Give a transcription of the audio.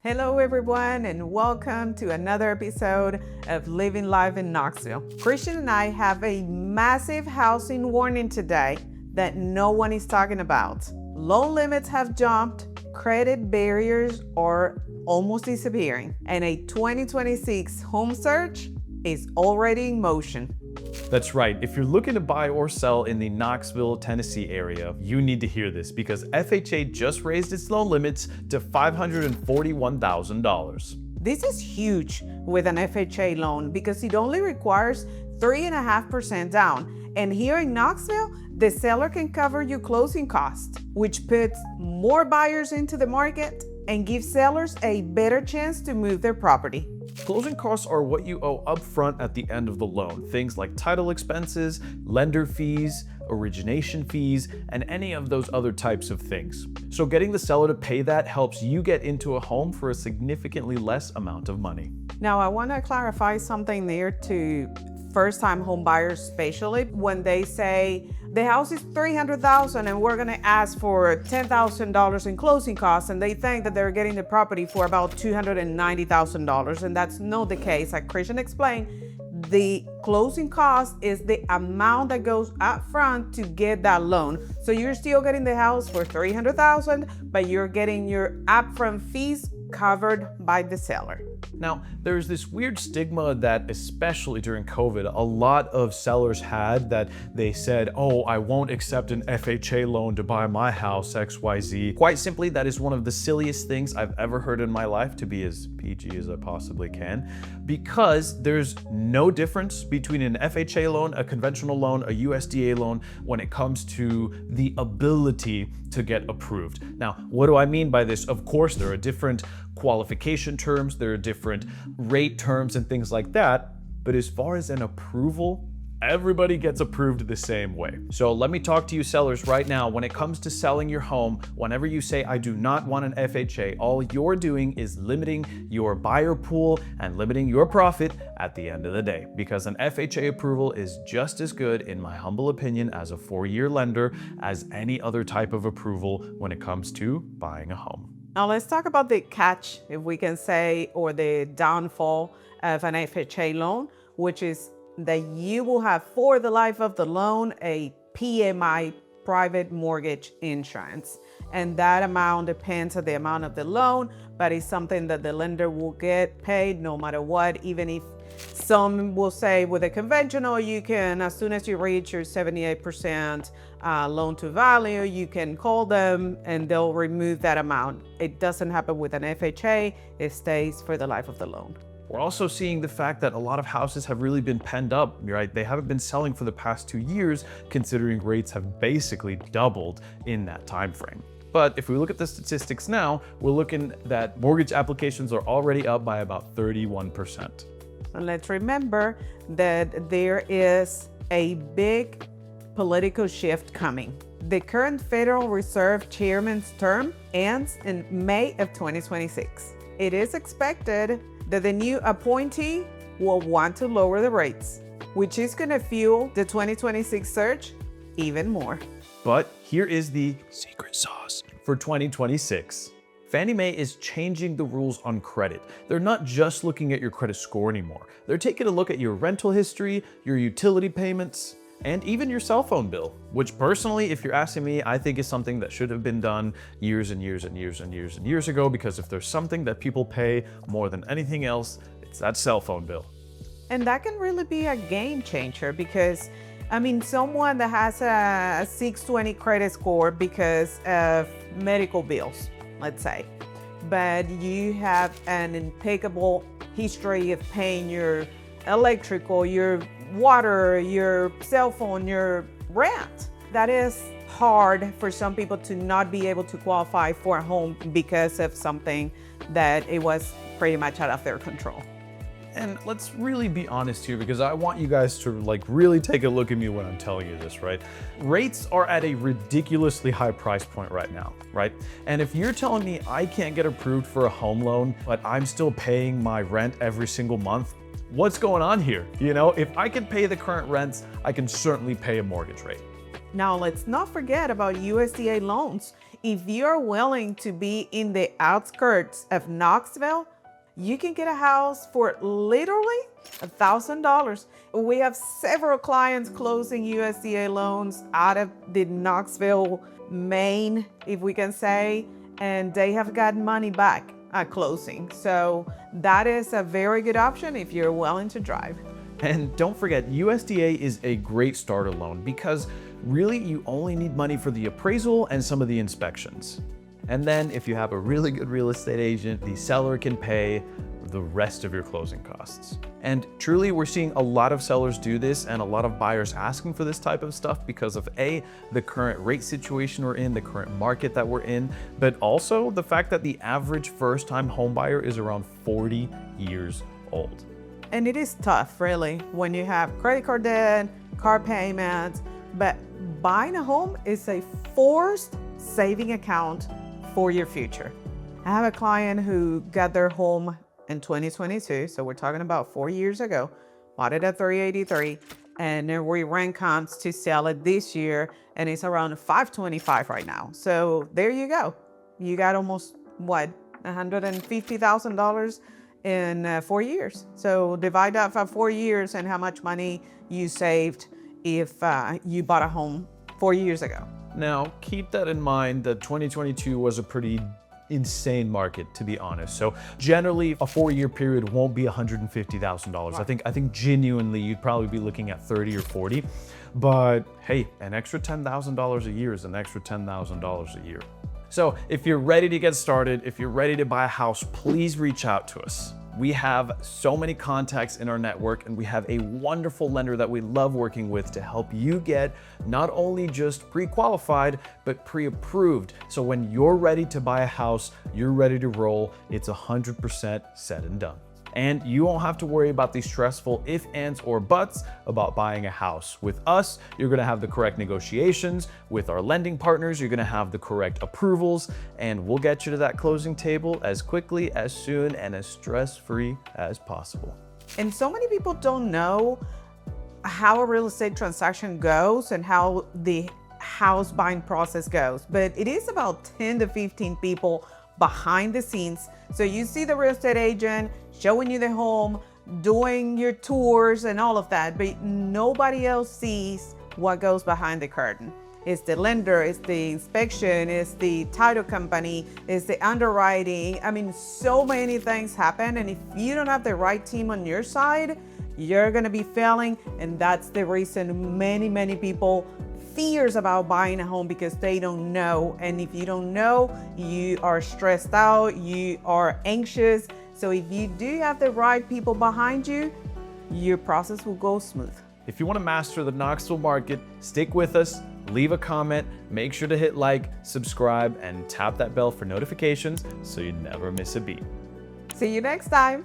Hello everyone and welcome to another episode of Living Life in Knoxville. Christian and I have a massive housing warning today that no one is talking about. Loan limits have jumped, credit barriers are almost disappearing, and a 2026 home search is already in motion. That's right. If you're looking to buy or sell in the Knoxville, Tennessee area, you need to hear this because FHA just raised its loan limits to $541,000. This is huge with an FHA loan because it only requires 3.5% down. And here in Knoxville, the seller can cover your closing costs, which puts more buyers into the market and gives sellers a better chance to move their property. Closing costs are what you owe upfront at the end of the loan. Things like title expenses, lender fees, origination fees, and any of those other types of things. So getting the seller to pay that helps you get into a home for a significantly less amount of money. Now, I want to clarify something there to first-time home buyers, especially when they say the house is $300,000 and we're going to ask for $10,000 in closing costs, and they think that they're getting the property for about $290,000, and that's not the case. Like Christian explained, the closing cost is the amount that goes up front to get that loan. So you're still getting the house for $300,000, but you're getting your upfront fees covered by the seller. Now, there's this weird stigma that, especially during COVID, a lot of sellers had that they said, oh, I won't accept an FHA loan to buy my house, XYZ. Quite simply, that is one of the silliest things I've ever heard in my life, to be as PG as I possibly can, because there's no difference between an FHA loan, a conventional loan, a USDA loan when it comes to the ability to get approved. Now, what do I mean by this? Of course, there are different qualification terms, there are different rate terms and things like that, but as far as an approval, everybody gets approved the same way. So let me talk to you sellers right now. When it comes to selling your home, whenever you say, I do not want an FHA, all you're doing is limiting your buyer pool and limiting your profit at the end of the day, because an FHA approval is just as good, in my humble opinion, as a 4-year lender, as any other type of approval when it comes to buying a home. Now let's talk about the catch, if we can say, or the downfall of an FHA loan, which is that you will have for the life of the loan a PMI, private mortgage insurance. And that amount depends on the amount of the loan, but it's something that the lender will get paid no matter what, even if some will say with a conventional, you can, as soon as you reach your 78% loan to value, you can call them and they'll remove that amount. It doesn't happen with an FHA, it stays for the life of the loan. We're also seeing the fact that a lot of houses have really been penned up, right? They haven't been selling for the past 2 years, considering rates have basically doubled in that time frame. But if we look at the statistics now, we're looking that mortgage applications are already up by about 31%. And let's remember that there is a big political shift coming. The current Federal Reserve Chairman's term ends in May of 2026. It is expected that the new appointee will want to lower the rates, which is going to fuel the 2026 surge even more. But here is the secret sauce for 2026. Fannie Mae is changing the rules on credit. They're not just looking at your credit score anymore. They're taking a look at your rental history, your utility payments, and even your cell phone bill, which personally, if you're asking me, I think is something that should have been done years and years and years and years and years ago, because if there's something that people pay more than anything else, it's that cell phone bill. And that can really be a game changer because, I mean, someone that has a 620 credit score because of medical bills, let's say, but you have an impeccable history of paying your electrical, your water, your cell phone, your rent. That is hard for some people to not be able to qualify for a home because of something that it was pretty much out of their control. And let's really be honest here, because I want you guys to really take a look at me when I'm telling you this, right? Rates are at a ridiculously high price point right now, right? And if you're telling me I can't get approved for a home loan, but I'm still paying my rent every single month, what's going on here? You know, if I can pay the current rents, I can certainly pay a mortgage rate. Now, let's not forget about USDA loans. if you're willing to be in the outskirts of Knoxville, you can get a house for literally $1,000. We have several clients closing USDA loans out of the Knoxville, Maine, if we can say, and they have gotten money back at closing. So that is a very good option if you're willing to drive. And don't forget, USDA is a great starter loan because really you only need money for the appraisal and some of the inspections. And then if you have a really good real estate agent, the seller can pay the rest of your closing costs. And truly, we're seeing a lot of sellers do this and a lot of buyers asking for this type of stuff because of the current rate situation we're in, the current market that we're in, but also the fact that the average first-time home buyer is around 40 years old. And it is tough, really, when you have credit card debt, car payments, but buying a home is a forced saving account for your future. I have a client who got their home in 2022, so we're talking about 4 years ago, bought it at 383, and then we ran comps to sell it this year, and it's around 525 right now. So there you go. You got almost, what, $150,000 in 4 years. So divide that by 4 years and how much money you saved if you bought a home 4 years ago. Now, keep that in mind that 2022 was a pretty insane market, to be honest. So generally, a 4-year period won't be $150,000. Right. I think genuinely you'd probably be looking at 30 or 40. But hey, an extra $10,000 a year is an extra $10,000 a year. So if you're ready to get started, if you're ready to buy a house, please reach out to us. We have so many contacts in our network, and we have a wonderful lender that we love working with to help you get not only just pre-qualified, but pre-approved. So when you're ready to buy a house, you're ready to roll, it's 100% said and done. And you won't have to worry about these stressful if, ands, or buts about buying a house. With us, you're gonna have the correct negotiations. With our lending partners, you're gonna have the correct approvals, and we'll get you to that closing table as quickly, as soon, and as stress-free as possible. And so many people don't know how a real estate transaction goes and how the house buying process goes, but it is about 10 to 15 people behind the scenes. So you see the real estate agent showing you the home, doing your tours and all of that, but nobody else sees what goes behind the curtain. It's the lender, it's the inspection, it's the title company, it's the underwriting. I mean, so many things happen, and if you don't have the right team on your side, you're gonna be failing, and that's the reason many people fears about buying a home, because they don't know. And if you don't know, you are stressed out, you are anxious. So if you do have the right people behind you, your process will go smooth. If you want to master the Knoxville market, stick with us, leave a comment, make sure to hit like, subscribe, and tap that bell for notifications so you never miss a beat. See you next time.